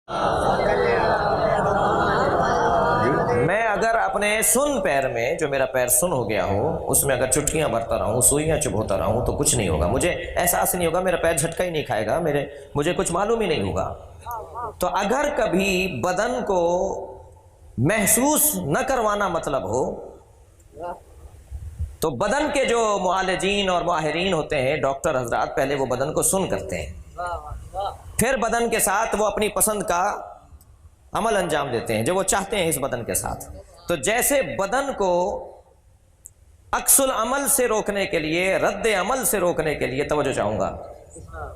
میں اگر اپنے سن پیر میں، جو میرا پیر سن ہو گیا ہو، اس میں اگر چٹکیاں برتا رہا ہوں، سوئیاں چبھوتا رہا ہوں تو کچھ نہیں ہوگا، مجھے احساس نہیں ہوگا، میرا پیر جھٹکا ہی نہیں کھائے گا، مجھے کچھ معلوم ہی نہیں ہوگا۔ تو اگر کبھی بدن کو محسوس نہ کروانا مطلب ہو تو بدن کے جو معالجین اور ماہرین ہوتے ہیں، ڈاکٹر حضرات، پہلے وہ بدن کو سن کرتے ہیں، پھر بدن کے ساتھ وہ اپنی پسند کا عمل انجام دیتے ہیں جو وہ چاہتے ہیں اس بدن کے ساتھ۔ تو جیسے بدن کو عکس العمل سے روکنے کے لیے، رد عمل سے روکنے کے لیے، توجہ چاہوں گا،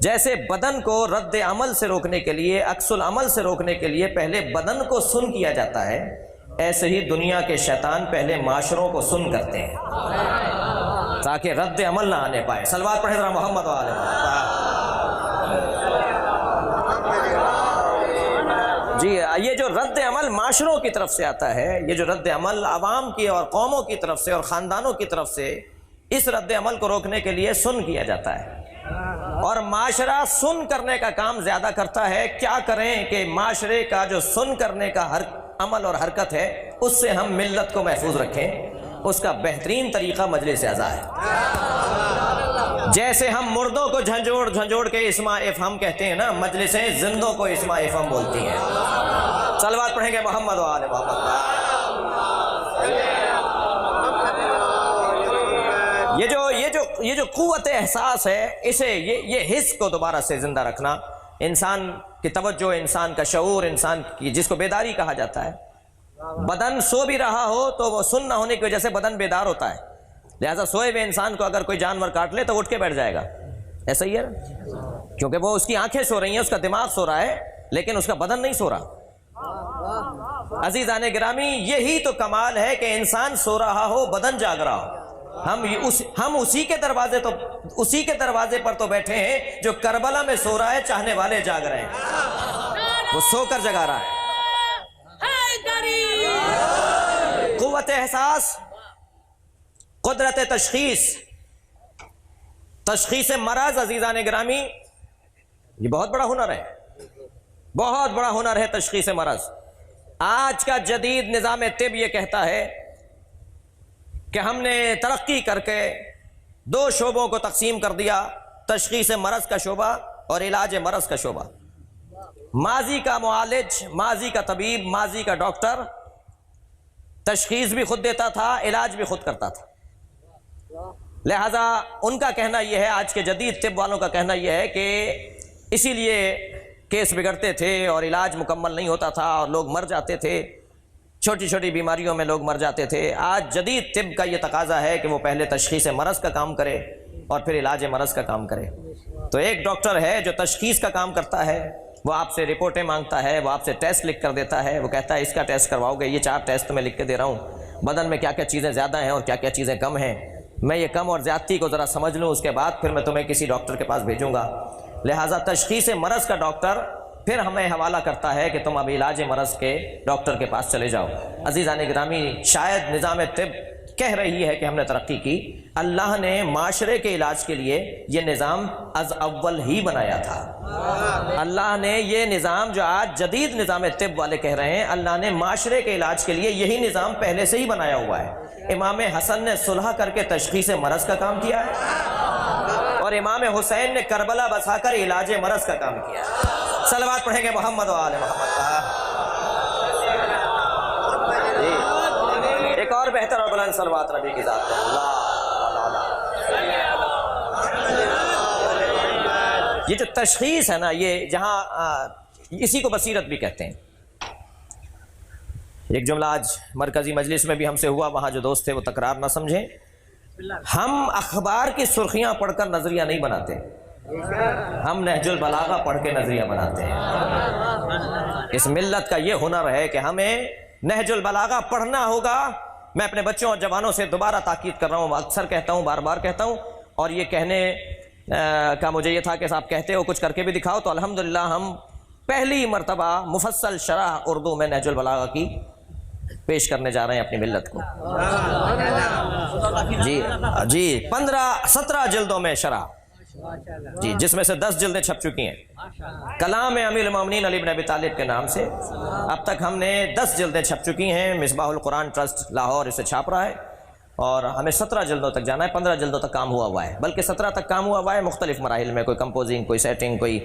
جیسے بدن کو رد عمل سے روکنے کے لیے، عکس العمل سے روکنے کے لیے پہلے بدن کو سن کیا جاتا ہے، ایسے ہی دنیا کے شیطان پہلے معاشروں کو سن کرتے ہیں تاکہ رد عمل نہ آنے پائے۔ صلوات پڑھیں ذرا محمد و آل محمد۔ جی، یہ جو رد عمل معاشروں کی طرف سے آتا ہے، یہ جو رد عمل عوام کی اور قوموں کی طرف سے اور خاندانوں کی طرف سے، اس رد عمل کو روکنے کے لیے سن کیا جاتا ہے، اور معاشرہ سن کرنے کا کام زیادہ کرتا ہے۔ کیا کریں کہ معاشرے کا جو سن کرنے کا ہر عمل اور حرکت ہے، اس سے ہم ملت کو محفوظ رکھیں۔ اس کا بہترین طریقہ مجلس اعزا ہے۔ جیسے ہم مردوں کو جھنجھوڑ جھنجھوڑ کے اسماء افہم کہتے ہیں نا، مجلسیں زندوں کو اسماء افہم بولتی ہیں۔ صلوات پڑھیں گے محمد و آل محمد۔ یہ جو قوت احساس ہے، اسے یہ حس کو دوبارہ سے زندہ رکھنا، انسان کی توجہ، انسان کا شعور، انسان کی، جس کو بیداری کہا جاتا ہے۔ بدن سو بھی رہا ہو تو وہ سن نہ ہونے کی وجہ سے بدن بیدار ہوتا ہے، لہذا سوئے ہوئے انسان کو اگر کوئی جانور کاٹ لے تو اٹھ کے بیٹھ جائے گا، ایسا ہی ہے نا؟ کیونکہ وہ اس کی آنکھیں سو رہی ہیں، اس کا دماغ سو رہا ہے، لیکن اس کا بدن نہیں سو رہا۔ عزیزان گرامی، یہی تو کمال ہے کہ انسان سو رہا ہو، بدن جاگ رہا ہو۔ ہم اسی کے دروازے پر تو بیٹھے ہیں جو کربلا میں سو رہا ہے، چاہنے والے جاگ رہے ہیں، وہ سو کر جگا رہا ہے۔ قوت احساس، قدرت تشخیص مرض، عزیزان گرامی، یہ بہت بڑا ہنر ہے، بہت بڑا ہنر ہے تشخیص مرض۔ آج کا جدید نظام طب یہ کہتا ہے کہ ہم نے ترقی کر کے دو شعبوں کو تقسیم کر دیا، تشخیص مرض کا شعبہ اور علاج مرض کا شعبہ۔ ماضی کا معالج، ماضی کا طبیب، ماضی کا ڈاکٹر تشخیص بھی خود دیتا تھا، علاج بھی خود کرتا تھا، لہذا ان کا کہنا یہ ہے، آج کے جدید طب والوں کا کہنا یہ ہے کہ اسی لیے کیس بگڑتے تھے اور علاج مکمل نہیں ہوتا تھا اور لوگ مر جاتے تھے، چھوٹی چھوٹی بیماریوں میں لوگ مر جاتے تھے۔ آج جدید طب کا یہ تقاضا ہے کہ وہ پہلے تشخیص مرض کا کام کرے اور پھر علاج مرض کا کام کرے۔ تو ایک ڈاکٹر ہے جو تشخیص کا کام کرتا ہے، وہ آپ سے رپورٹیں مانگتا ہے، وہ آپ سے ٹیسٹ لکھ کر دیتا ہے، وہ کہتا ہے اس کا ٹیسٹ کرواؤ گے، یہ 4 ٹیسٹ میں لکھ کے دے رہا ہوں، بدن میں کیا کیا چیزیں زیادہ ہیں اور کیا کیا چیزیں کم ہیں، میں یہ کم اور زیادتی کو ذرا سمجھ لوں، اس کے بعد پھر میں تمہیں کسی ڈاکٹر کے پاس بھیجوں گا۔ لہٰذا تشخیص مرض کا ڈاکٹر پھر ہمیں حوالہ کرتا ہے کہ تم اب علاج مرض کے ڈاکٹر کے پاس چلے جاؤ۔ عزیزان گرامی، شاید نظام طب کہہ رہی ہے کہ ہم نے ترقی کی، اللہ نے معاشرے کے علاج کے لیے یہ نظام از اول ہی بنایا تھا۔ اللہ نے یہ نظام جو آج جدید نظام طب والے کہہ رہے ہیں، اللہ نے معاشرے کے علاج کے لیے یہی نظام پہلے سے ہی بنایا ہوا ہے۔ امام حسن نے صلح کر کے تشخیص مرض کا کام کیا ہے، اور امام حسین نے کربلا بسا کر علاج مرض کا کام کیا ہے۔ صلوات پڑھیں گے محمد و آل محمد۔ ایک اور بہتر اور بلند صلوات نبی کی ذات پر۔ یہ جو تشخیص ہے نا، یہ جہاں اسی کو بصیرت بھی کہتے ہیں۔ ایک جملہ آج مرکزی مجلس میں بھی ہم سے ہوا، وہاں جو دوست تھے وہ تکرار نہ سمجھیں، ہم اخبار کی سرخیاں پڑھ کر نظریہ نہیں بناتے، ہم نہج البلاغہ پڑھ کے نظریہ بناتے ہیں۔ اس ملت کا یہ ہنر ہے کہ ہمیں نہج البلاغہ پڑھنا ہوگا۔ میں اپنے بچوں اور جوانوں سے دوبارہ تاکید کر رہا ہوں، اکثر کہتا ہوں، بار بار کہتا ہوں، اور یہ کہنے کا مجھے یہ تھا کہ صاحب کہتے ہو کچھ کر کے بھی دکھاؤ، تو الحمدللہ ہم پہلی مرتبہ مفصل شرح اردو میں نہج البلاغہ کی پیش کرنے جا رہے ہیں اپنی ملت کو۔ جی 17 جلدوں میں شرح جی، جس میں سے 10 جلدیں چھپ چکی ہیں کلام امیر المومنین علی بن ابی طالب کے نام سے۔ اب تک ہم نے 10 جلدیں چھپ چکی ہیں، مصباح القرآن ٹرسٹ لاہور اسے چھاپ رہا ہے، اور ہمیں 17 جلدوں تک جانا ہے، 15 جلدوں تک کام ہوا ہے، بلکہ 17 تک کام ہوا ہے مختلف مراحل میں، کوئی کمپوزنگ، کوئی سیٹنگ، کوئی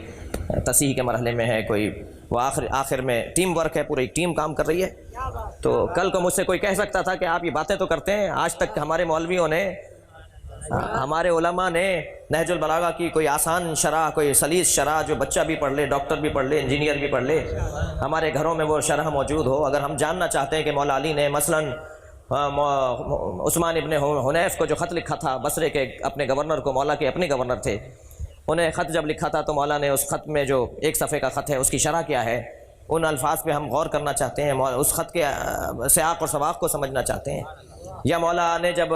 تصحیح کے مرحلے میں ہے، کوئی وہ آخر میں ٹیم ورک ہے، پوری ایک ٹیم کام کر رہی ہے۔ تو کل کو مجھ سے کوئی کہہ سکتا تھا کہ آپ یہ باتیں تو کرتے ہیں، آج تک ہمارے مولویوں نے، ہمارے علماء نے نہج البلاغہ کی کوئی آسان شرح، کوئی سلیس شرح جو بچہ بھی پڑھ لے، ڈاکٹر بھی پڑھ لے، انجینئر بھی پڑھ لے، ہمارے گھروں میں وہ شرح موجود ہو۔ اگر ہم جاننا چاہتے ہیں کہ مولا علی نے مثلاً عثمان ابن حنیف کو جو خط لکھا تھا بصرے کے اپنے گورنر کو، مولا کے اپنے گورنر تھے، انہیں خط جب لکھا تھا تو مولا نے اس خط میں جو 1 صفحے کا خط ہے اس کی شرح کیا ہے، ان الفاظ پہ ہم غور کرنا چاہتے ہیں، اس خط کے سیاق اور سباق کو سمجھنا چاہتے ہیں۔ یا مولا نے جب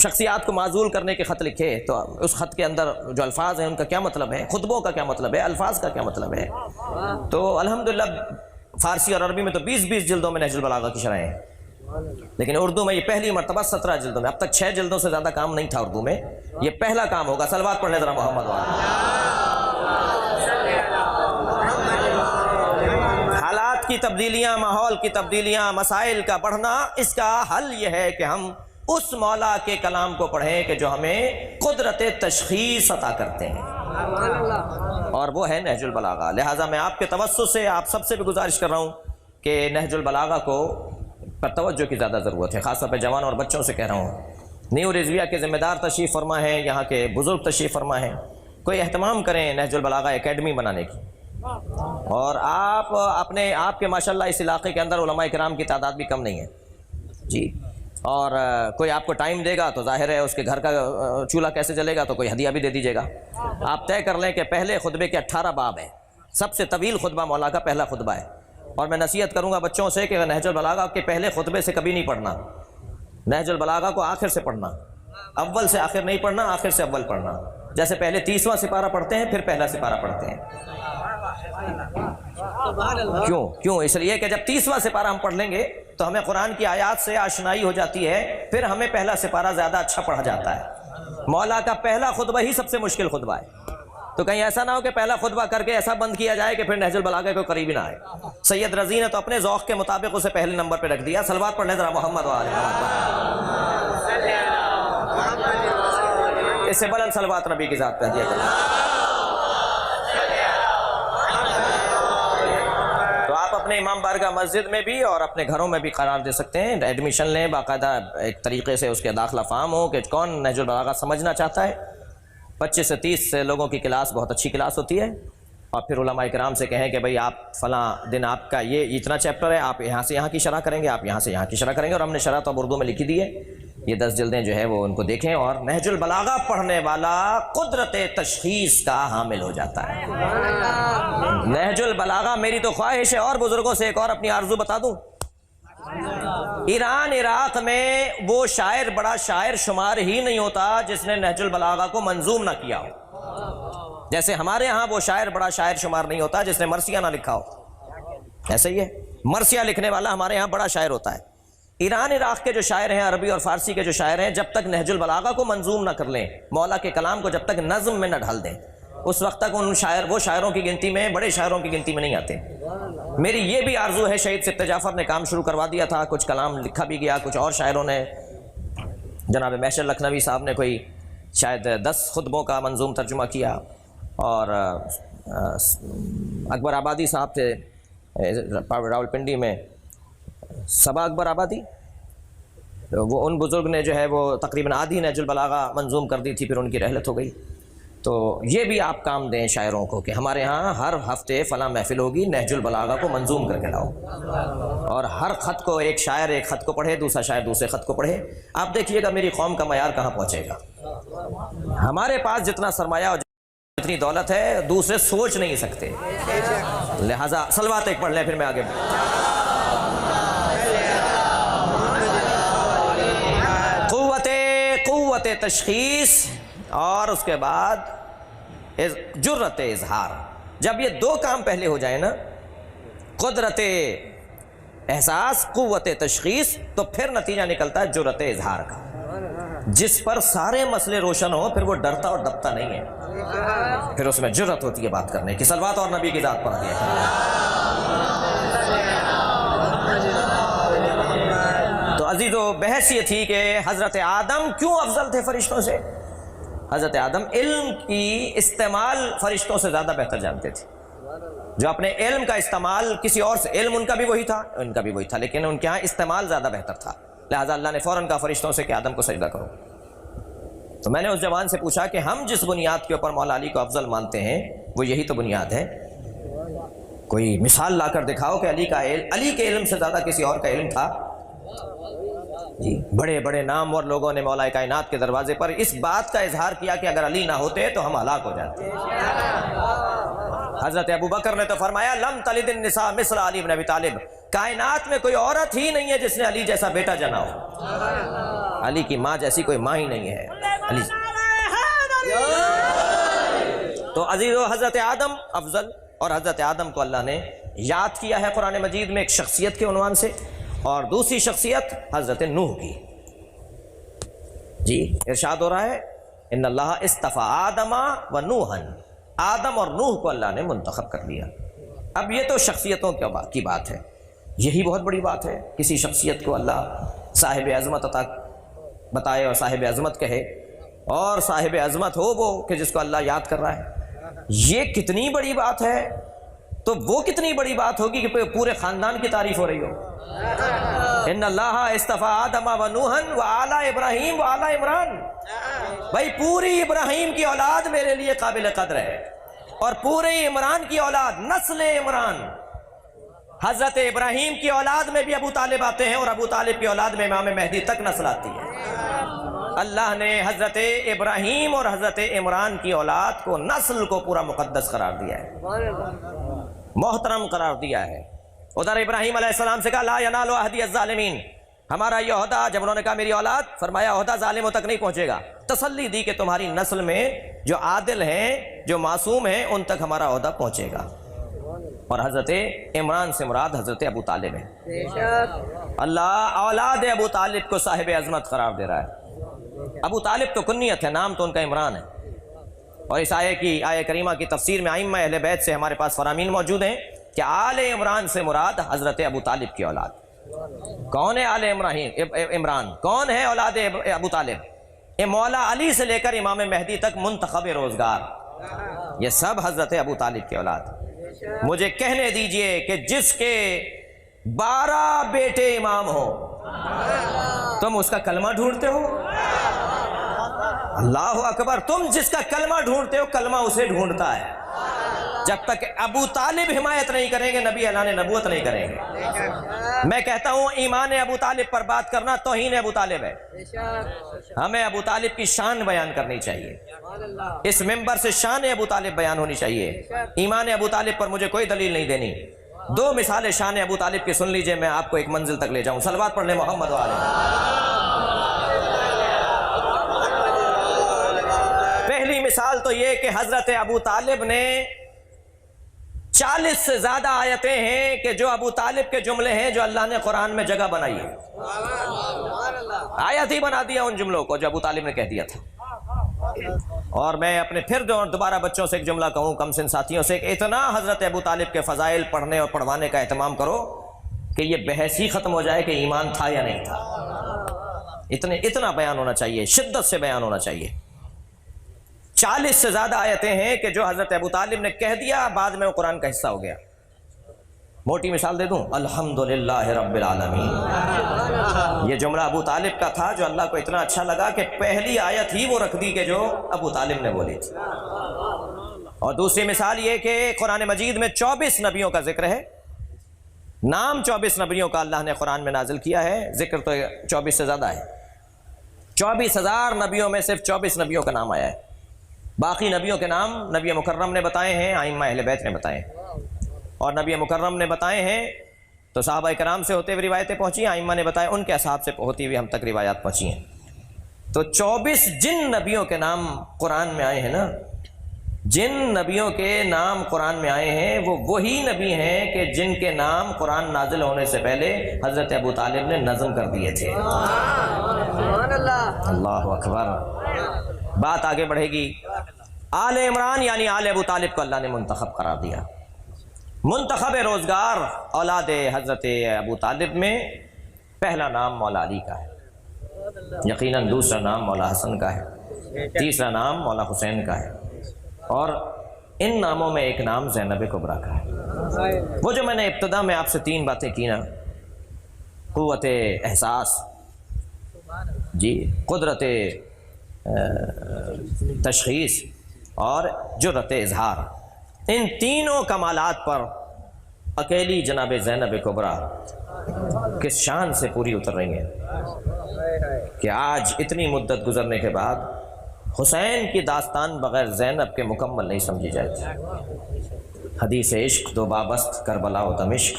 شخصیات کو معزول کرنے کے خط لکھے تو اس خط کے اندر جو الفاظ ہیں ان کا کیا مطلب ہے، خطبوں کا کیا مطلب ہے، الفاظ کا کیا مطلب ہے۔ تو الحمدللہ فارسی اور عربی میں تو 20 جلدوں میں نہج البلاغہ کی شرحیں ہیں، لیکن اردو میں یہ پہلی مرتبہ 17 جلدوں میں، اب تک 6 جلدوں سے زیادہ کام نہیں تھا اردو میں، یہ پہلا کام ہوگا۔ صلوات پڑھنے ذرا محمد حالات کی تبدیلیاں، ماحول کی تبدیلیاں، مسائل کا بڑھنا، اس کا حل یہ ہے کہ ہم اس مولا کے کلام کو پڑھیں کہ جو ہمیں قدرت تشخیص عطا کرتے ہیں، اور وہ ہے نہج البلاغہ۔ لہٰذا میں آپ کے توسط سے آپ سب سے بھی گزارش کر رہا ہوں کہ نہج البلاغہ کو پر توجہ کی زیادہ ضرورت ہے، خاص طور پہ جوان اور بچوں سے کہہ رہا ہوں۔ نیو رضویہ کے ذمہ دار تشریف فرما ہیں، یہاں کے بزرگ تشریف فرما ہیں، کوئی اہتمام کریں نہج البلاغہ اکیڈمی بنانے کی، اور آپ کے ماشاءاللہ اس علاقے کے اندر علماء کرام کی تعداد بھی کم نہیں ہے جی، اور کوئی آپ کو ٹائم دے گا تو ظاہر ہے اس کے گھر کا چولہا کیسے جلے گا، تو کوئی ہدیہ بھی دے دیجیے گا۔ آپ طے کر لیں کہ پہلے خطبے کے 18 باب ہیں، سب سے طویل خطبہ مولا کا پہلا خطبہ ہے، اور میں نصیحت کروں گا بچوں سے کہ نہج البلاغہ کے پہلے خطبے سے کبھی نہیں پڑھنا، نہج البلاغہ کو آخر سے پڑھنا، اول سے آخر نہیں پڑھنا، آخر سے اول پڑھنا، جیسے پہلے 30واں سپارہ پڑھتے ہیں پھر پہلا سپارہ پڑھتے ہیں۔ کیوں؟ اس لیے کہ جب 30واں سپارہ ہم پڑھ لیں گے تو ہمیں قرآن کی آیات سے آشنائی ہو جاتی ہے، پھر ہمیں پہلا سپارہ زیادہ اچھا پڑھا جاتا ہے۔ مولا کا پہلا خطبہ ہی سب سے مشکل خطبہ ہے، تو کہیں ایسا نہ ہو کہ پہلا خطبہ کر کے ایسا بند کیا جائے کہ پھر نہج البلاغہ کو قریب ہی نہ آئے۔ سید رضی نے تو اپنے ذوق کے مطابق اسے پہلے نمبر پہ رکھ دیا۔ صلوات پڑھنے ذرا محمد و آل محمد، اس سے بلند صلوات نبی کی ذات پہ ہدیہ کریں۔ تو آپ اپنے امام بارگاہ مسجد میں بھی اور اپنے گھروں میں بھی قرار دے سکتے ہیں، ایڈمیشن لیں، باقاعدہ ایک طریقے سے اس کے داخلہ فارم ہو کہ کون نہج البلاغہ سمجھنا چاہتا ہے۔ 25 سے 30 لوگوں کی کلاس بہت اچھی کلاس ہوتی ہے، اور پھر علماء کرام سے کہیں کہ بھئی آپ فلاں دن آپ کا یہ اتنا چیپٹر ہے، آپ یہاں سے یہاں کی شرح کریں گے، آپ یہاں سے یہاں کی شرح کریں گے، اور ہم نے شرح تو اب اردو میں لکھی دی ہے، یہ 10 جلدیں جو ہے وہ ان کو دیکھیں، اور نہج البلاغہ پڑھنے والا قدرت تشخیص کا حامل ہو جاتا ہے۔ نہج البلاغہ میری تو خواہش ہے، اور بزرگوں سے ایک اور اپنی آرزو بتا دوں، ایران عراق میں وہ شاعر بڑا شاعر شمار ہی نہیں ہوتا جس نے نہج البلاغہ کو منظوم نہ کیا ہو، جیسے ہمارے ہاں وہ شاعر بڑا شاعر شمار نہیں ہوتا جس نے مرثیہ نہ لکھا ہو، ایسے ہی ہے، مرثیہ لکھنے والا ہمارے ہاں بڑا شاعر ہوتا ہے۔ ایران عراق کے جو شاعر ہیں، عربی اور فارسی کے جو شاعر ہیں، جب تک نہج البلاغہ کو منظوم نہ کر لیں، مولا کے کلام کو جب تک نظم میں نہ ڈھال دیں، اس وقت تک وہ شاعروں کی گنتی میں، بڑے شاعروں کی گنتی میں نہیں آتے۔ میری یہ بھی آرزو ہے، شہید سبط جعفر نے کام شروع کروا دیا تھا، کچھ کلام لکھا بھی گیا، کچھ اور شاعروں نے، جناب محشر لکھنوی صاحب نے کوئی شاید 10 خطبوں کا منظوم ترجمہ کیا، اور اکبر آبادی صاحب تھے راولپنڈی میں، صبا اکبر آبادی، وہ ان بزرگ نے جو ہے وہ تقریباً آدھی نہج البلاغہ منظوم کر دی تھی، پھر ان کی رحلت ہو گئی۔ تو یہ بھی آپ کام دیں شاعروں کو کہ ہمارے ہاں ہر ہفتے فلاں محفل ہوگی، نہج البلاغہ کو منظوم کر کے لاؤ، اور ہر خط کو ایک شاعر ایک خط کو پڑھے، دوسرا شاعر دوسرے خط کو پڑھے۔ آپ دیکھیے گا میری قوم کا معیار کہاں پہنچے گا۔ ہمارے پاس جتنا سرمایہ اور جتنی دولت ہے دوسرے سوچ نہیں سکتے، لہٰذا صلوات ایک پڑھ لیں پھر میں آگے قوت تشخیص، اور اس کے بعد جرت اظہار۔ جب یہ 2 کام پہلے ہو جائے نا، قدرت احساس، قوت تشخیص، تو پھر نتیجہ نکلتا ہے جرت اظہار کا۔ جس پر سارے مسئلے روشن ہوں پھر وہ ڈرتا اور دبتا نہیں ہے، پھر اس میں جرأت ہوتی ہے بات کرنے کی۔ صلوات اور نبی کی ذات پر دیا کریں۔ تو عزیزو، بحث یہ تھی کہ حضرت آدم کیوں افضل تھے فرشتوں سے؟ حضرت آدم علم کی استعمال فرشتوں سے زیادہ بہتر جانتے تھے، جو اپنے علم کا استعمال کسی اور سے، علم ان کا بھی وہی تھا، ان کا بھی وہی تھا، لیکن ان کے ہاں استعمال زیادہ بہتر تھا، لہٰذا اللہ نے فوراً کہا فرشتوں سے کہ آدم کو سجدہ کرو۔ تو میں نے اس جوان سے پوچھا کہ ہم جس بنیاد کے اوپر مولا علی کو افضل مانتے ہیں وہ یہی تو بنیاد ہے، کوئی مثال لا کر دکھاؤ کہ علی کے علم سے زیادہ کسی اور کا علم تھا؟ جی، بڑے بڑے نامور لوگوں نے مولا کائنات کے دروازے پر اس بات کا اظہار کیا کہ اگر علی نہ ہوتے تو ہم ہلاک ہو جاتے۔ حضرت ابو بکر نے تو فرمایا لم تلد النساء مثل علی بن ابی طالب، کائنات میں کوئی عورت ہی نہیں ہے جس نے علی جیسا بیٹا جنا ہو، علی کی ماں جیسی کوئی ماں ہی نہیں ہے علی۔ تو عزیزو، حضرت آدم افضل، اور حضرت آدم کو اللہ نے یاد کیا ہے قرآن مجید میں ایک شخصیت کے عنوان سے، اور دوسری شخصیت حضرت نوح کی۔ جی، ارشاد ہو رہا ہے ان اللہ اصطفیٰ آدم و نوحا، آدم اور نوح کو اللہ نے منتخب کر لیا۔ اب یہ تو شخصیتوں کی بات ہے، یہی بہت بڑی بات ہے، کسی شخصیت کو اللہ صاحب عظمت عطا بتائے اور صاحب عظمت کہے، اور صاحب عظمت ہو وہ کہ جس کو اللہ یاد کر رہا ہے، یہ کتنی بڑی بات ہے۔ تو وہ کتنی بڑی بات ہوگی کہ پورے خاندان کی تعریف ہو رہی ہو۔ ان اللہ اصطفیٰ آدم و نوحا و آل ابراہیم و آل عمران، بھائی پوری ابراہیم کی اولاد میرے لیے قابل قدر ہے، اور پورے عمران کی اولاد، نسل عمران، حضرت ابراہیم کی اولاد میں بھی ابو طالب آتے ہیں، اور ابو طالب کی اولاد میں امام مہدی تک نسل آتی ہے۔ اللہ نے حضرت ابراہیم اور حضرت عمران کی اولاد کو، نسل کو پورا مقدس قرار دیا ہے، محترم قرار دیا ہے۔ ادھر ابراہیم علیہ السلام سے کہا لا ینال عہدی الظالمین، ہمارا یہ عہدہ، جب انہوں نے کہا میری اولاد، فرمایا عہدہ ظالموں تک نہیں پہنچے گا، تسلی دی کہ تمہاری نسل میں جو عادل ہیں، جو معصوم ہیں، ان تک ہمارا عہدہ پہنچے گا۔ اور حضرت عمران سے مراد حضرت ابو طالب ہے۔ اللہ اولاد ابو طالب کو صاحب عظمت قرار دے رہا ہے۔ ابو طالب تو کنیت ہے، نام تو ان کا عمران ہے۔ اور اس آیہ کریمہ کی تفسیر میں ائمہ اہل بیت سے ہمارے پاس فرامین موجود ہیں کہ آل عمران سے مراد حضرت ابو طالب کی اولاد۔ کون ہے آل عمران؟ کون ہے اولاد ابو طالب؟ مولا علی سے لے کر امام مہدی تک منتخب روزگار، یہ سب حضرت ابو طالب کی اولاد۔ مجھے کہنے دیجئے کہ جس کے 12 بیٹے امام ہو، تم اس کا کلمہ ڈھونڈتے ہو؟ اللہ اکبر، تم جس کا کلمہ ڈھونڈتے ہو، کلمہ اسے ڈھونڈتا ہے۔ جب تک ابو طالب حمایت نہیں کریں گے، نبی اعلان نبوت نہیں کریں گے۔ میں کہتا ہوں ایمان ابو طالب پر بات کرنا توہین ابو طالب ہے۔ ہمیں ابو طالب کی شان بیان کرنی چاہیے، اس ممبر سے شان ابو طالب بیان ہونی چاہیے۔ ایمان ابو طالب پر مجھے کوئی دلیل نہیں دینی، 2 مثالیں شان ابو طالب کی سن لیجئے، میں آپ کو ایک منزل تک لے جاؤں۔ صلوات پڑھ لیں محمد وعلیہ۔ پہلی مثال تو یہ کہ حضرت ابو طالب نے 40 سے زیادہ آیتیں ہیں کہ جو ابو طالب کے جملے ہیں جو اللہ نے قرآن میں جگہ بنائی ہے، آیت ہی بنا دیا ان جملوں کو جو ابو طالب نے کہہ دیا تھا۔ اور میں اپنے پھر دوبارہ بچوں سے ایک جملہ کہوں، کم سن ساتھیوں سے، کہ اتنا حضرت ابو طالب کے فضائل پڑھنے اور پڑھوانے کا اہتمام کرو کہ یہ بحث ہی ختم ہو جائے کہ ایمان تھا یا نہیں تھا۔ اتنا بیان ہونا چاہیے، شدت سے بیان ہونا چاہیے۔ 40 سے زیادہ آیتیں ہیں کہ جو حضرت ابو طالب نے کہہ دیا، بعد میں وہ قرآن کا حصہ ہو گیا۔ موٹی مثال دے دوں، الحمدللہ رب العالمین، یہ جملہ ابو طالب کا تھا جو اللہ کو اتنا اچھا لگا کہ پہلی آیت ہی وہ رکھ دی کہ جو ابو طالب نے بولی تھی۔ اور دوسری مثال یہ کہ قرآن مجید میں 24 نبیوں کا ذکر ہے، نام 24 نبیوں کا اللہ نے قرآن میں نازل کیا ہے، ذکر تو 24 سے زیادہ ہے۔ 24,000 نبیوں میں صرف 24 نبیوں کا نام آیا ہے، باقی نبیوں کے نام نبی مکرم نے بتائے ہیں، ائمہ اہل بیت نے بتائے ہیں۔ اور نبی مکرم نے بتائے ہیں تو صحابہ کرام سے ہوتے ہوئے روایتیں پہنچی ہیں، ائمہ نے بتائے ان کے اصحاب سے ہوتی ہوئی ہم تک روایات پہنچی ہیں۔ تو 24 جن نبیوں کے نام قرآن میں آئے ہیں نا، جن نبیوں کے نام قرآن میں آئے ہیں وہ وہی نبی ہیں کہ جن کے نام قرآن نازل ہونے سے پہلے حضرت ابو طالب نے نظم کر دیے تھے۔ اللہ اکبر۔ بات آگے بڑھے گی۔ آل عمران یعنی آل ابو طالب کو اللہ نے منتخب قرار دیا۔ منتخب روزگار اولاد حضرت ابو طالب میں پہلا نام مولا علی کا ہے، یقیناً دوسرا نام مولا حسن کا ہے، تیسرا نام مولا حسین کا ہے، اور ان ناموں میں ایک نام زینب کبریٰ کا ہے۔ وہ جو میں نے ابتدا میں آپ سے 3 باتیں کی نا، قوت احساس، جی، قدرت تشخیص اور جرأت اظہار، ان تینوں کمالات پر اکیلی جناب زینب کبریٰ کس شان سے پوری اتر رہی ہیں کہ آج اتنی مدت گزرنے کے بعد حسین کی داستان بغیر زینب کے مکمل نہیں سمجھی جاتی۔ حدیث عشق دو بابست کربلا و دمشق،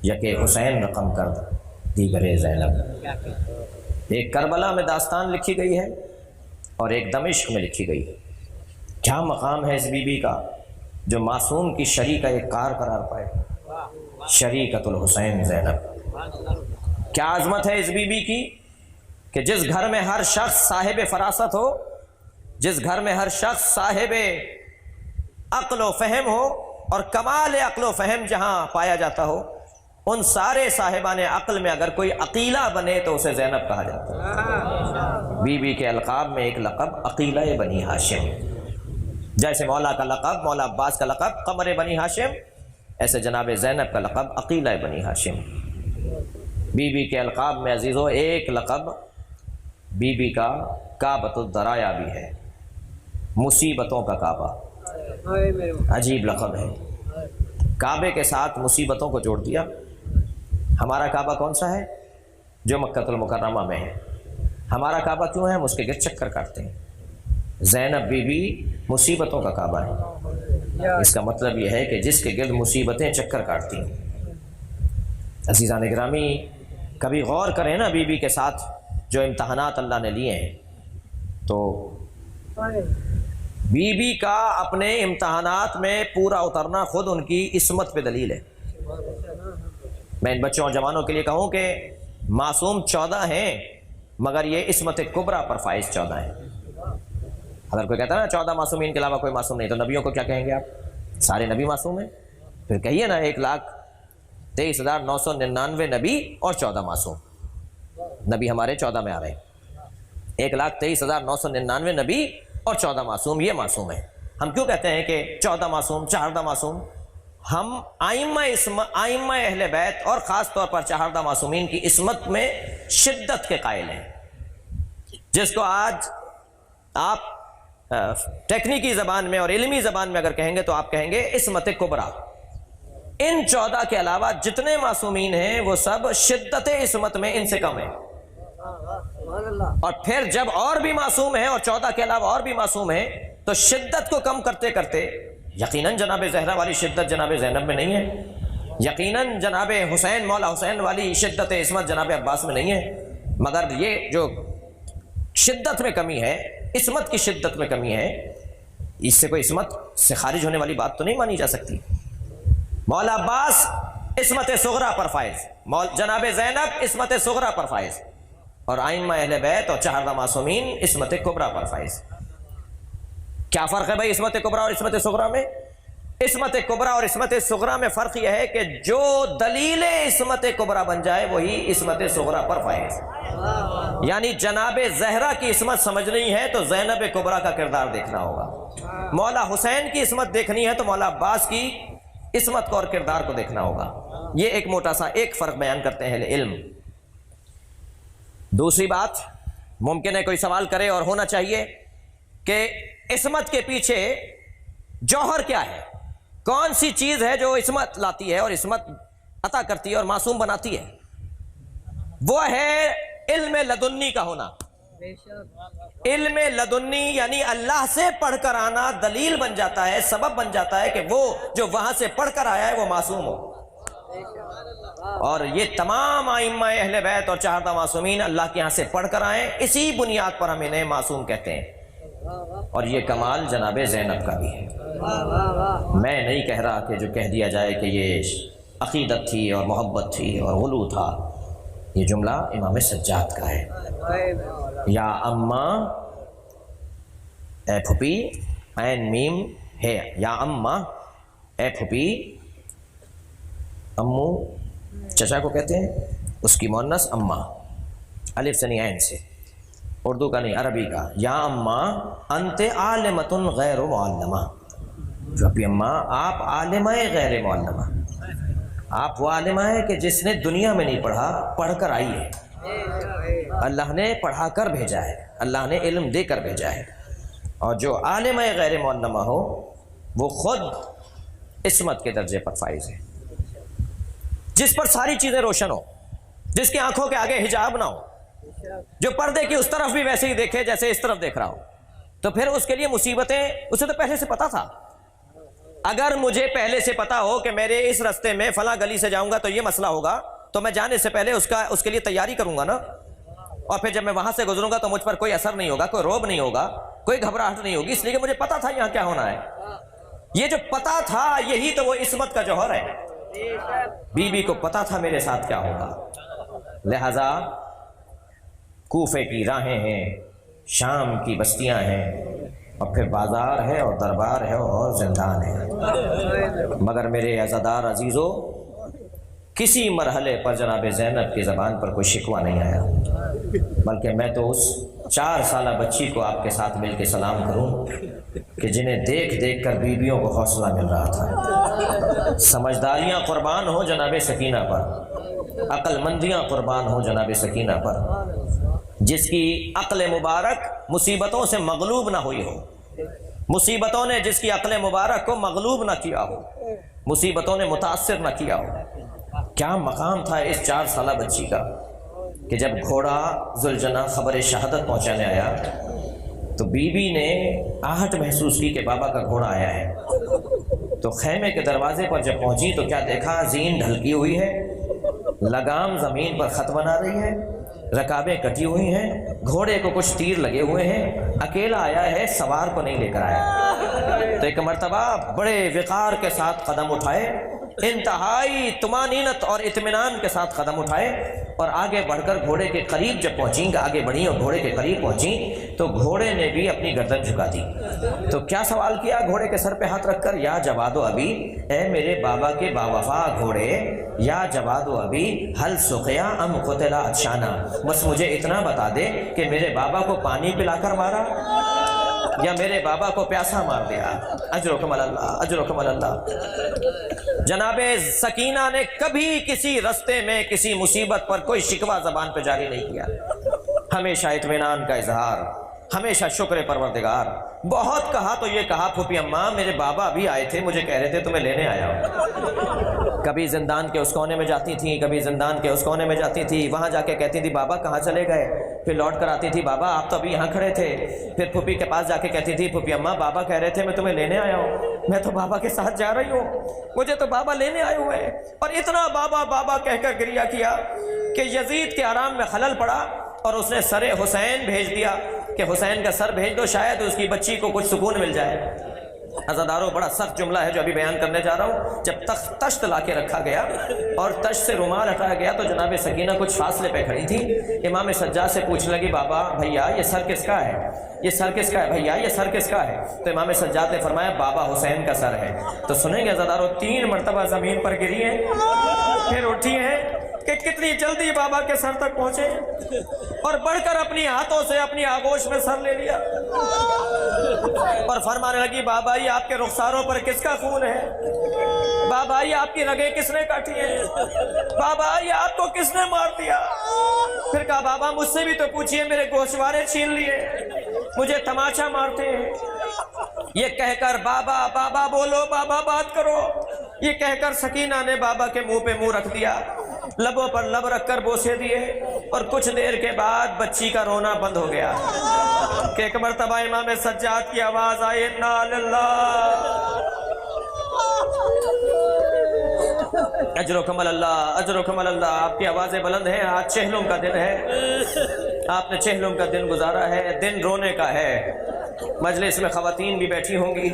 یکے حسین رقم کر دیگر زینب۔ ایک کربلا میں داستان لکھی گئی ہے اور ایک دمشق میں لکھی گئی ہے۔ کیا مقام ہے اس بی بی کا جو معصوم کی شریکہ ایک کار قرار پائے، شریکۃ الحسین زینب۔ کیا عظمت ہے اس بی بی کی کہ جس گھر میں ہر شخص صاحب فراست ہو، جس گھر میں ہر شخص صاحب عقل و فہم ہو، اور کمال عقل و فہم جہاں پایا جاتا ہو، ان سارے صاحبان عقل میں اگر کوئی عقیلہ بنے تو اسے زینب کہا جاتا ہے۔ بی بی کے القاب میں ایک لقب عقیلہ بنی ہاشم، جیسے مولا کا لقب، مولا عباس کا لقب قمر بنی ہاشم، ایسے جناب زینب کا لقب عقیلہ بنی ہاشم۔ بی بی کے القاب میں عزیزو ایک لقب بی بی کا کعبۃ الدرایا بھی ہے، مصیبتوں کا کعبہ۔ عجیب لقب ہے، کعبے کے ساتھ مصیبتوں کو جوڑ دیا۔ ہمارا کعبہ کون سا ہے؟ جو مکہ المکرمہ میں ہے۔ ہمارا کعبہ کیوں ہے؟ ہم اس کے گرد چکر کاٹتے ہیں۔ زینب بی بی مصیبتوں کا کعبہ ہے۔ اس کا مطلب یہ ہے کہ جس کے گرد مصیبتیں چکر کاٹتی ہیں۔ عزیزان گرامی، کبھی غور کریں نا بی بی کے ساتھ جو امتحانات اللہ نے لیے ہیں، تو بی بی کا اپنے امتحانات میں پورا اترنا خود ان کی عصمت پہ دلیل ہے۔ میں ان بچوں اور جوانوں کے لیے کہوں کہ معصوم 14 ہیں، مگر یہ عصمت کبریٰ پر فائز 14 ہیں۔ اگر کوئی کہتا ہے نا 14 معصومین کے علاوہ کوئی معصوم نہیں، تو نبیوں کو کیا کہیں گے آپ؟ سارے نبی معصوم ہیں؟ پھر کہیے نا 1,23,999 نبی اور 14 معصوم۔ نبی ہمارے 14 میں آ رہے ہیں۔ 1,23,999 نبی اور 14 معصوم، یہ معصوم ہیں۔ ہم کیوں کہتے ہیں کہ 14 معصوم، 14 معصوم؟ ہم آئمہ اہل بیت اور خاص طور پر 14 معصومین کی عصمت میں شدت کے قائل ہیں، جس کو آج آپ ٹیکنیکی زبان میں اور علمی زبان میں اگر کہیں گے تو آپ کہیں گے عصمت کبریٰ۔ ان 14 کے علاوہ جتنے معصومین ہیں وہ سب شدت عصمت میں ان سے کم ہیں۔ اور پھر جب اور بھی معصوم ہیں اور 14 کے علاوہ اور بھی معصوم ہیں تو شدت کو کم کرتے کرتے یقیناً جناب زہرا والی شدت جناب زینب میں نہیں ہے، یقیناً جناب حسین مولا حسین والی شدت عصمت جناب عباس میں نہیں ہے، مگر یہ جو شدت میں کمی ہے، عصمت کی شدت میں کمی ہے، اس سے کوئی عصمت سے خارج ہونے والی بات تو نہیں مانی جا سکتی۔ مولا عباس عصمت صغریٰ پر فائز، جناب زینب عصمت صغریٰ پر فائز، اور آئمہ اہل بیت اور 14 معصومین عصمت کبریٰ پر فائز۔ کیا فرق ہے بھائی عصمت کبریٰ اور عصمت صغریٰ میں؟ عصمت کبریٰ اور عصمت صغریٰ میں فرق یہ ہے کہ جو دلیل عصمت کبریٰ بن جائے وہی عصمت صغریٰ پر فائز۔ یعنی جناب زہرا کی عصمت سمجھنی ہے تو زینب کبریٰ کا کردار دیکھنا ہوگا، مولا حسین کی عصمت دیکھنی ہے تو مولا عباس کی عصمت کو اور کردار کو دیکھنا ہوگا۔ یہ ایک موٹا سا ایک فرق بیان کرتے ہیں علم۔ دوسری بات، ممکن ہے کوئی سوال کرے اور ہونا چاہیے کہ عصمت کے پیچھے جوہر کیا ہے؟ کون سی چیز ہے جو عصمت لاتی ہے اور عصمت عطا کرتی ہے اور معصوم بناتی ہے؟ وہ ہے علم لدنی کا ہونا۔ علم لدنی یعنی اللہ سے پڑھ کر آنا دلیل بن جاتا ہے، سبب بن جاتا ہے کہ وہ جو وہاں سے پڑھ کر آیا ہے وہ معصوم ہو۔ اور یہ تمام ائمہ اہل بیت اور 14 معصومین اللہ کے یہاں سے پڑھ کر آئے، اسی بنیاد پر ہم انہیں معصوم کہتے ہیں۔ اور یہ کمال جناب زینب کا بھی ہے۔ میں نہیں کہہ رہا کہ جو کہہ دیا جائے کہ یہ عقیدت تھی اور محبت تھی اور غلو تھا، یہ جملہ امام سجاد کا ہے۔ یا اماں، اے پھپھی، عین میم ہے، یا اماں، اے پھپھی، امو چچا کو کہتے ہیں، اس کی مؤنث اماں، الف سے نہیں عین سے، اردو کا نہیں عربی کا۔ یا اماں انت عالمۃ غیر معلمہ، جو اپنی اماں آپ عالمہ غیر معلمہ، آپ وہ عالمہ ہے کہ جس نے دنیا میں نہیں پڑھا، پڑھ کر آئی ہے۔ اللہ نے پڑھا کر بھیجا ہے، اللہ نے علم دے کر بھیجا ہے۔ اور جو عالمہ غیر معلمہ ہو وہ خود عصمت کے درجے پر فائز ہے، جس پر ساری چیزیں روشن ہو، جس کی آنکھوں کے آگے حجاب نہ ہو، جو پردے کی اس طرف بھی ویسے ہی دیکھے جیسے اس طرف دیکھ رہا ہو، تو پھر اس کے لیے مصیبتیں اسے تو پہلے سے پتا تھا۔ اگر مجھے پہلے سے پتا ہو کہ میرے اس رستے میں فلاں گلی سے جاؤں گا تو یہ مسئلہ ہوگا، تو میں جانے سے پہلے اس کے لیے تیاری کروں گا نا، اور پھر جب میں وہاں سے گزروں گا تو مجھ پر کوئی اثر نہیں ہوگا، کوئی روب نہیں ہوگا، کوئی گھبراہٹ نہیں ہوگی، اس لیے کہ مجھے پتا تھا یہاں کیا ہونا ہے۔ یہ جو پتا تھا یہی تو وہ عصمت کا جوہر ہے۔ بی بی کو پتا تھا میرے ساتھ کیا ہوگا، لہذا کوفے کی راہیں ہیں، شام کی بستیاں ہیں، اور پھر بازار ہے اور دربار ہے اور زندان ہے، مگر میرے عزادار عزیزو کسی مرحلے پر جناب زینب کی زبان پر کوئی شکوہ نہیں آیا، بلکہ میں تو اس 4 سالہ بچی کو آپ کے ساتھ مل کے سلام کروں کہ جنہیں دیکھ دیکھ کر بیویوں کو حوصلہ مل رہا تھا۔ سمجھداریاں قربان ہوں جناب سکینہ پر، عقل مندیاں قربان ہوں جناب سکینہ پر، جس کی عقل مبارک مصیبتوں سے مغلوب نہ ہوئی ہو، مصیبتوں نے جس کی عقل مبارک کو مغلوب نہ کیا ہو، مصیبتوں نے متاثر نہ کیا ہو۔ کیا مقام تھا اس 4 سالہ بچی کا کہ جب گھوڑا ذوالجناح خبر شہادت پہنچانے آیا تو بی بی نے آہٹ محسوس کی کہ بابا کا گھوڑا آیا ہے، تو خیمے کے دروازے پر جب پہنچی تو کیا دیکھا، زین ڈھلکی ہوئی ہے، لگام زمین پر خط بنا رہی ہے، رکابیں کٹی ہوئی ہیں، گھوڑے کو کچھ تیر لگے ہوئے ہیں، اکیلا آیا ہے، سوار کو نہیں لے کر آیا۔ تو ایک مرتبہ بڑے وقار کے ساتھ قدم اٹھائے، انتہائی طمانینت اور اطمینان کے ساتھ قدم اٹھائے، اور آگے بڑھ کر گھوڑے کے قریب جب پہنچیں، آگے بڑھیں اور گھوڑے کے قریب پہنچیں تو گھوڑے نے بھی اپنی گردن جھکا دی۔ تو کیا سوال کیا گھوڑے کے سر پہ ہاتھ رکھ کر، یا جواد و ابی، اے میرے بابا کے باوفا گھوڑے، یا جواد و ابی حل سقیا ام قتل عطشانا، بس مجھے اتنا بتا دے کہ میرے بابا کو پانی پلا کر مارا یا میرے بابا کو پیاسا مار دیا۔ اجرکم اللہ، اجرکم اللہ۔ جناب سکینہ نے کبھی کسی رستے میں کسی مصیبت پر کوئی شکوہ زبان پہ جاری نہیں کیا، ہمیشہ اطمینان کا اظہار، ہمیشہ شکر پروردگار۔ بہت کہا تو یہ کہا، پھوپھی اماں میرے بابا بھی آئے تھے، مجھے کہہ رہے تھے تمہیں لینے آیا ہوں۔ کبھی زندان کے اس کونے میں جاتی تھی، کبھی زندان کے اس کونے میں جاتی تھی، وہاں جا کے کہتی تھی بابا کہاں چلے گئے، پھر لوٹ کر آتی تھی بابا آپ تو ابھی یہاں کھڑے تھے، پھر پھوپھی کے پاس جا کے کہتی تھی پھوپھی اماں بابا کہہ رہے تھے میں تمہیں لینے آیا ہوں، میں تو بابا کے ساتھ جا رہی ہوں، مجھے تو بابا لینے آئے ہوئے ہیں۔ اور اتنا بابا بابا کہہ کر گریہ کیا کہ یزید کے آرام میں خلل پڑا، اور اس نے سر حسین بھیج دیا کہ حسین کا سر بھیج دو، شاید اس کی بچی کو کچھ سکون مل جائے۔ عزاداروں بڑا سخت جملہ ہے جو ابھی بیان کرنے جا رہا ہوں۔ جب تشت لا کے رکھا گیا اور تشت سے رومال ہٹایا گیا تو جناب سکینہ کچھ فاصلے پہ کھڑی تھی، امام سجاد سے پوچھنے لگی بابا بھیا یہ سر کس کا ہے، یہ سر کس کا ہے بھیا، یہ سر کس کا ہے؟ تو امام سجاد نے فرمایا بابا حسین کا سر ہے۔ تو سنیں گے عزاداروں، 3 مرتبہ زمین پر گری ہیں، پھر اٹھی ہیں کہ کتنی جلدی بابا کے سر تک پہنچے، اور بڑھ کر اپنی ہاتھوں سے اپنی آغوش میں سر لے لیا اور فرمانے لگی بابا یہ آپ کے رخساروں پر کس کا خون ہے، بابا یہ آپ کی رگیں کس نے کاٹی ہیں، بابا یہ آپ کو کس نے مار دیا؟ پھر کہا بابا مجھ سے بھی تو پوچھئے، میرے گوشوارے چھین لیے، مجھے تماچا مارتے ہیں۔ یہ کہہ کر بابا بابا بولو، بابا بات کرو، یہ کہہ کر سکینہ نے بابا کے منہ پہ منہ رکھ دیا، لبوں پر لب رکھ کر بوسے دیے، اور کچھ دیر کے بعد بچی کا رونا بند ہو گیا کہ ایک مرتبہ امام سجاد کی آواز آئی انا للہ، اجرکم اللہ، اجرکم اللہ۔ آپ کی آوازیں بلند ہیں، آج چہلم کا دن ہے، آپ نے چہلم کا دن گزارا ہے، دن رونے کا ہے، مجلس میں خواتین بھی بیٹھی ہوں گی،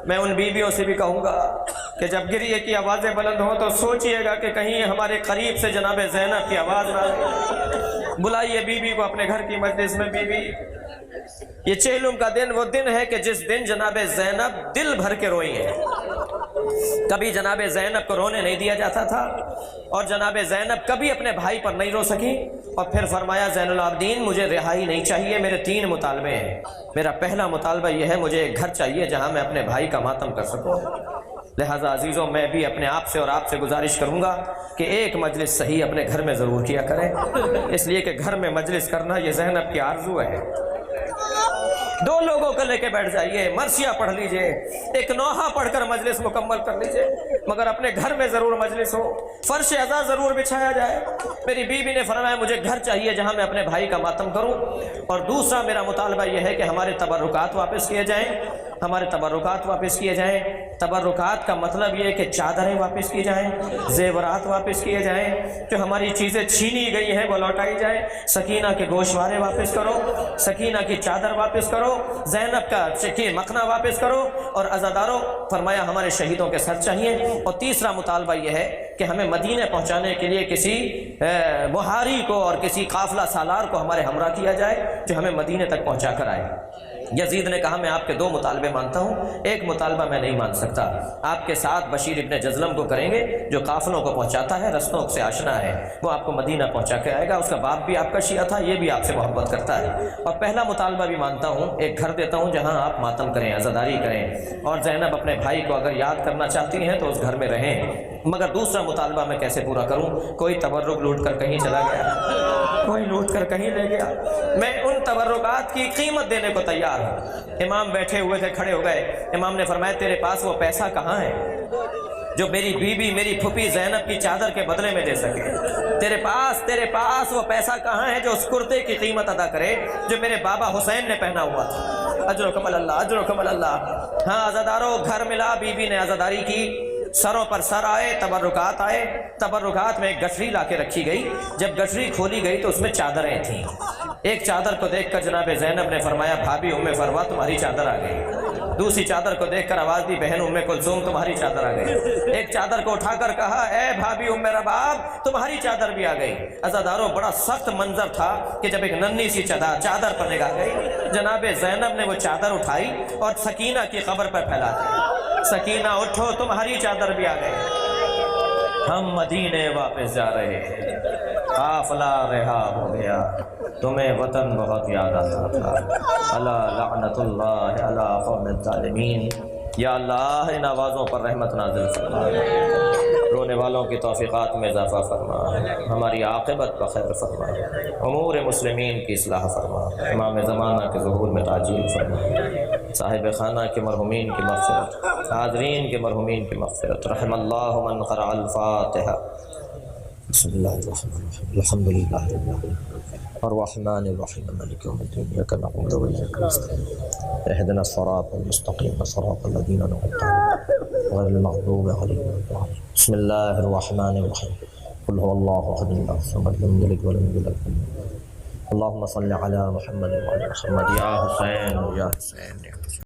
میں ان بیویوں سے بھی کہوں گا کہ جب گریے کی آوازیں بلند ہوں تو سوچئے گا کہ کہیں ہمارے قریب سے جناب زینب کی آواز نہ آئے۔ بلائیے بیوی کو اپنے گھر کی مجلس میں۔ بیوی، یہ چہلم کا دن وہ دن ہے کہ جس دن جناب زینب دل بھر کے روئی ہیں۔ کبھی جناب زینب کو رونے نہیں دیا جاتا تھا، اور جناب زینب کبھی اپنے بھائی پر نہیں رو سکی، اور پھر فرمایا زین العابدین مجھے رہائی نہیں چاہیے، میرے 3 مطالبے ہیں۔ میرا پہلا مطالبہ یہ ہے، مجھے ایک گھر چاہیے جہاں میں اپنے بھائی کا ماتم کر سکوں۔ لہٰذا عزیزوں، میں بھی اپنے آپ سے اور آپ سے گزارش کروں گا کہ ایک مجلس صحیح اپنے گھر میں ضرور کیا کریں، اس لیے کہ گھر میں مجلس کرنا یہ زینب کی آرزو ہے۔ 2 لوگوں کو لے کے بیٹھ جائیے، مرثیہ پڑھ لیجئے، ایک نوحہ پڑھ کر مجلس مکمل کر لیجئے، مگر اپنے گھر میں ضرور مجلس ہو، فرش عزا ضرور بچھایا جائے۔ میری بیوی نے فرمایا مجھے گھر چاہیے جہاں میں اپنے بھائی کا ماتم کروں، اور دوسرا میرا مطالبہ یہ ہے کہ ہمارے تبرکات واپس کیے جائیں، ہمارے تبرکات واپس کیے جائیں۔ تبرکات کا مطلب یہ ہے کہ چادریں واپس کی جائیں، زیورات واپس کیے جائیں، جو ہماری چیزیں چھینی گئی ہیں وہ لوٹائی جائیں۔ سکینہ کے گوشوارے واپس کرو، سکینہ کی چادر واپس کرو، زینب کا مکھنا واپس کرو، اور عزاداروں فرمایا ہمارے شہیدوں کے سر چاہیے۔ اور تیسرا مطالبہ یہ ہے کہ ہمیں مدینے پہنچانے کے لیے کسی بہاری کو اور کسی قافلہ سالار کو ہمارے ہمراہ کیا جائے جو ہمیں مدینے تک پہنچا کر آئے۔ یزید نے کہا میں آپ کے 2 مطالبے مانتا ہوں، ایک مطالبہ میں نہیں مان سکتا، آپ کے ساتھ بشیر ابن جزلم کو کریں گے جو قافلوں کو پہنچاتا ہے، رستوں سے آشنا ہے، وہ آپ کو مدینہ پہنچا کے آئے گا، اس کا باپ بھی آپ کا شیعہ تھا، یہ بھی آپ سے محبت کرتا ہے۔ اور پہلا مطالبہ بھی مانتا ہوں، ایک گھر دیتا ہوں جہاں آپ ماتم کریں، عزاداری کریں، اور زینب اپنے بھائی کو اگر یاد کرنا چاہتی ہیں تو اس گھر میں رہیں۔ مگر دوسرا مطالبہ میں کیسے پورا کروں؟ کوئی تبرک لوٹ کر کہیں چلا گیا، کوئی لوٹ کر کہیں لے گیا، میں ان تبرکات کی قیمت دینے کو تیار ہوں۔ امام بیٹھے ہوئے تھے، کھڑے ہو گئے، امام نے فرمایا تیرے پاس وہ پیسہ کہاں ہے جو میری بیوی میری پھوپھی زینب کی چادر کے بدلے میں دے سکے؟ تیرے پاس وہ پیسہ کہاں ہے جو اس کرتے کی قیمت ادا کرے جو میرے بابا حسین نے پہنا ہوا تھا؟ اجرکم اللہ، اجرکم اللہ۔ ہاں عزاداروں، گھر ملا، بیوی نے عزاداری کی، سروں پر سر آئے، تبرکات آئے۔ تبرکات میں ایک گٹھری لا کے رکھی گئی، جب گٹھری کھولی گئی تو اس میں چادریں تھیں۔ ایک چادر کو دیکھ کر جناب زینب نے فرمایا بھابھی ام فروا تمہاری چادر آ گئی۔ دوسری چادر کو دیکھ کر آواز دی بہن ام کلثوم تمہاری چادر آ گئی۔ ایک چادر کو اٹھا کر کہا اے بھابھی ام رباب تمہاری چادر بھی آ گئی۔ عزاداروں، بڑا سخت منظر تھا کہ جب ایک ننھی سی چادر پر نگاہ گئی، جناب زینب نے وہ چادر اٹھائی اور سکینہ کی قبر پر پھیلا دی۔ سکینہ اٹھو تمہاری چادر بھی آ گئی، ہم مدینے واپس جا رہے ہیں، قافلہ رہا ہو گیا، تمہیں وطن بہت یاد آتا تھا۔ الا لعنت اللہ علی قوم الظالمین۔ یا اللہ ان آوازوں پر رحمت نازل فرما، رونے والوں کی توفیقات میں اضافہ فرما، ہماری عاقبت بخیر فرما، امور مسلمین کی اصلاح فرما، امام زمانہ کے ظہور میں تعجیل فرما، صاحب خانہ کے مرحومین کی مغفرت، حاضرین کے مرحومین کی مغفرت۔ رحم اللہ من قرأ الفاتحہ۔ بسم اللہ الرحمن الرحیم، الحمد للہ رب العالمین الرحمن الرحیم مالک یوم الدین، ایاک نعبد و ایاک نستعین، اہدنا الصراط المستقیم صراط الذین انعمت علیہم غیر المغضوب علیہم ولا الضالین۔ بسم اللہ الرحمن الرحیم، قل هو اللہ احد اللہ الصمد لم یلد ولم یولد۔ اللہم صل علی محمد وعلی محمد۔ یا حسین یا حسین۔